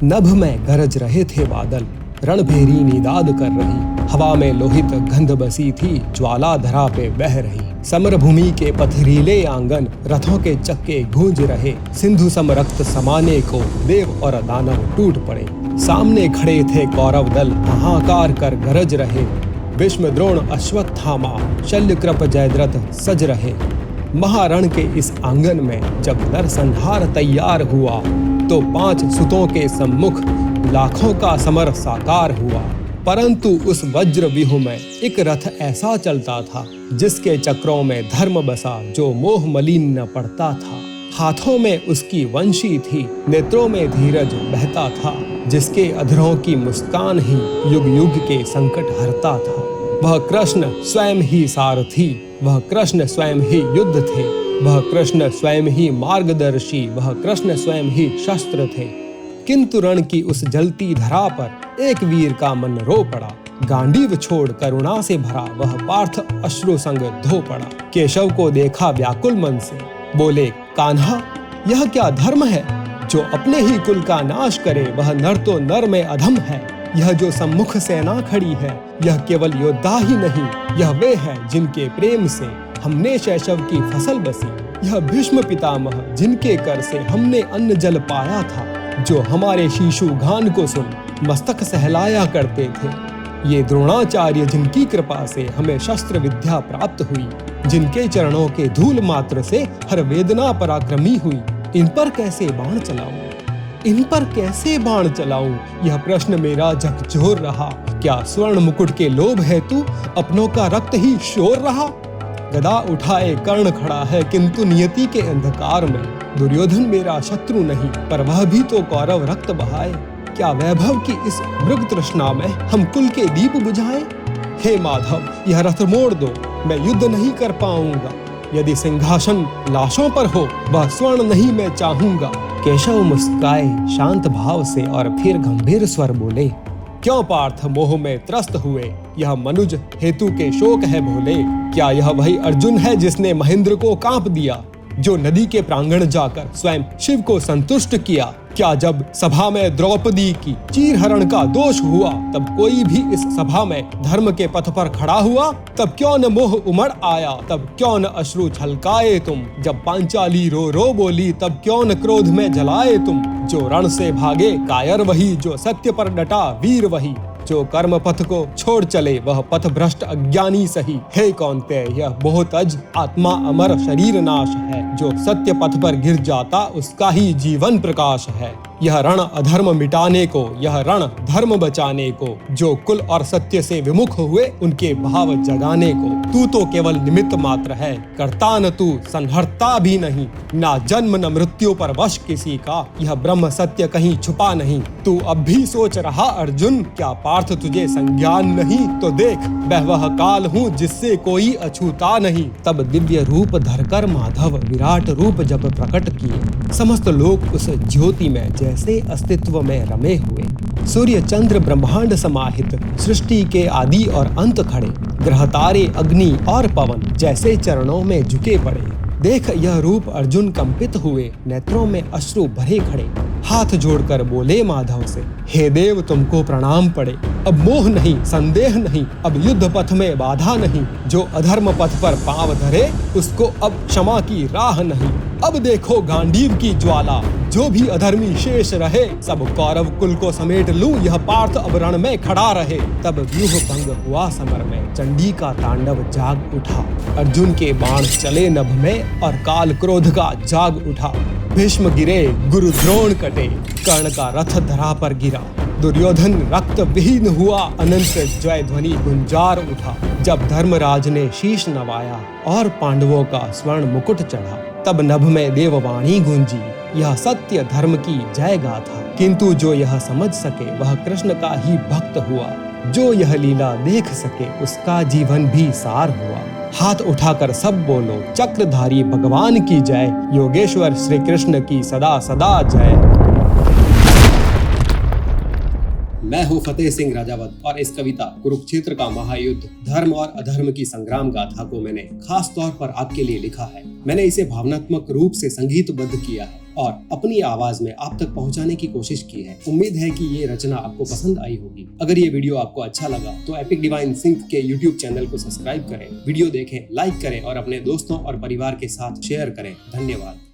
नभ में गरज रहे थे बादल, रणभेरी निदाद कर रही। हवा में लोहित गंध बसी थी, ज्वाला धरा पे बह रही। समर भूमि के पथरीले आंगन, रथों के चक्के गूंज रहे। सिंधु सम रक्त समाने को देव और दानव टूट पड़े। सामने खड़े थे कौरव दल, हाहाकार कर गरज रहे। भीष्म द्रोण अश्वत्थामा शल्यकृप जयद्रथ सज रहे। महारण के इस आंगन में जब नरसंहार तैयार हुआ, तो 5 सुतों के सम्मुख लाखों का समर साकार हुआ। परंतु उस वज्र व्यूह में एक रथ ऐसा चलता था, जिसके चक्रों में धर्म बसा, जो मोह मलिन न पड़ता था। हाथों में उसकी वंशी थी, नेत्रों में धीरज बहता था, जिसके अधरों की मुस्कान ही युग युग के संकट हरता था। वह कृष्ण स्वयं ही सारथी, वह कृष्ण स्वयं ही युद्ध थे, वह कृष्ण स्वयं ही मार्गदर्शी, वह कृष्ण स्वयं ही शस्त्र थे। किंतु रण की उस जलती धरा पर एक वीर का मन रो पड़ा। गांडीव छोड़ करुणा से भरा वह पार्थ अश्रु संग धो पड़ा। केशव को देखा व्याकुल मन से, बोले, कान्हा, यह क्या धर्म है? जो अपने ही कुल का नाश करे, वह नर तो नर में अधम है। यह जो सम्मुख सेना खड़ी है, यह केवल योद्धा ही नहीं, यह वे है जिनके प्रेम से हमने शैशव की फसल बसी। यह भीष्म पितामह, जिनके कर से हमने अन्न जल पाया था, जो हमारे शीशु गान को सुन मस्तक सहलाया करते थे। ये द्रोणाचार्य, जिनकी कृपा से हमें शस्त्र विद्या प्राप्त हुई, जिनके चरणों के धूल मात्र से हर वेदना पराक्रमी हुई, इन पर कैसे बाण चलाऊं? इन पर कैसे बाण चलाऊं? यह प्रश्न मेरा झकझोर रहा। क्या स्वर्ण मुकुट के लोभ है तू, अपनों का रक्त ही शोर रहा? गदा उठाए कर्ण खड़ा है, किंतु नियति के अंधकार में दुर्योधन मेरा शत्रु नहीं, पर वह भी तो कौरव रक्त बहाए। क्या वैभव की इस मृग तृष्णा में हम कुल के दीप बुझाएं? हे माधव, यह रथ मोड़ दो, मैं युद्ध नहीं कर पाऊंगा। यदि सिंहासन लाशों पर हो, वह स्वर्ण नहीं मैं चाहूंगा। केशव मुस्काए शांत भाव से और फिर गंभीर स्वर बोले, क्यों पार्थ मोह में त्रस्त हुए? यह मनुज हेतु के शोक है भोले। क्या यह वही अर्जुन है जिसने महेंद्र को कांप दिया, जो नदी के प्रांगण जाकर स्वयं शिव को संतुष्ट किया? क्या जब सभा में द्रौपदी की चीरहरण का दोष हुआ, तब कोई भी इस सभा में धर्म के पथ पर खड़ा हुआ? तब क्यों न मोह उमड़ आया, तब क्यों न अश्रु छलकाए तुम? जब पांचाली रो रो बोली, तब क्यों न क्रोध में जलाए तुम? जो रण से भागे कायर वही, जो सत्य पर डटा वीर वही, जो कर्म पथ को छोड़ चले वह पथ भ्रष्ट अज्ञानी सही। हे कौन्तेय, यह बहुत अज आत्मा अमर शरीर नाश है। जो सत्य पथ पर गिर जाता, उसका ही जीवन प्रकाश है। यह रण अधर्म मिटाने को, यह रण धर्म बचाने को, जो कुल और सत्य से विमुख हुए उनके भाव जगाने को। तू तो केवल निमित्त मात्र है, करता न तू संहर्ता भी नहीं। ना जन्म न मृत्यु पर वश किसी का, यह ब्रह्म सत्य कहीं छुपा नहीं। तू अब भी सोच रहा अर्जुन, क्या पार्थ तुझे संज्ञान नहीं? तो देख, वह काल हूँ जिससे कोई अछूता नहीं। तब दिव्य रूप धरकर माधव विराट रूप जब प्रकट किए, समस्त लोग उस ज्योति में जैसे अस्तित्व में रमे हुए। सूर्य चंद्र ब्रह्मांड समाहित सृष्टि के आदि और अंत खड़े, ग्रह तारे अग्नि और पवन जैसे चरणों में झुके पड़े। देख यह रूप अर्जुन कंपित हुए, नेत्रों में अश्रु भरे खड़े। हाथ जोड़कर बोले माधव से, हे देव तुमको प्रणाम पड़े। अब मोह नहीं, संदेह नहीं, अब युद्ध पथ में बाधा नहीं। जो अधर्म पथ पर पांव धरे, उसको अब क्षमा की राह नहीं। अब देखो गांडीव की ज्वाला, जो भी अधर्मी शेष रहे, सब कौरव कुल को समेट लूं, यह पार्थ अब रण में खड़ा रहे। तब व्यूह भंग हुआ समर में, चंडी का तांडव जाग उठा। अर्जुन के बाण चले नभ में और काल क्रोध का जाग उठा। भीष्म गिरे, गुरु द्रोण कटे, कर्ण का रथ धरा पर गिरा। दुर्योधन रक्त विहीन हुआ, अनंत जय ध्वनि गुंजार उठा। जब धर्मराज ने शीश नवाया और पांडवों का स्वर्ण मुकुट चढ़ा, तब नभ में देववाणी गूंजी, यह सत्य धर्म की जय गाथा। किंतु जो यह समझ सके वह कृष्ण का ही भक्त हुआ, जो यह लीला देख सके उसका जीवन भी सार हुआ। हाथ उठाकर सब बोलो, चक्रधारी भगवान की जय, योगेश्वर श्री कृष्ण की सदा सदा जय। मैं हूँ फतेह सिंह राजावत और इस कविता कुरुक्षेत्र का महायुद्ध, धर्म और अधर्म की संग्राम गाथा को मैंने खास तौर पर आपके लिए लिखा है। मैंने इसे भावनात्मक रूप से संगीतबद्ध किया है और अपनी आवाज में आप तक पहुंचाने की कोशिश की है। उम्मीद है कि ये रचना आपको पसंद आई होगी। अगर ये वीडियो आपको अच्छा लगा तो एपिक डिवाइन सिंथ के YouTube चैनल को सब्सक्राइब करें, वीडियो देखें, लाइक करें और अपने दोस्तों और परिवार के साथ शेयर करें। धन्यवाद।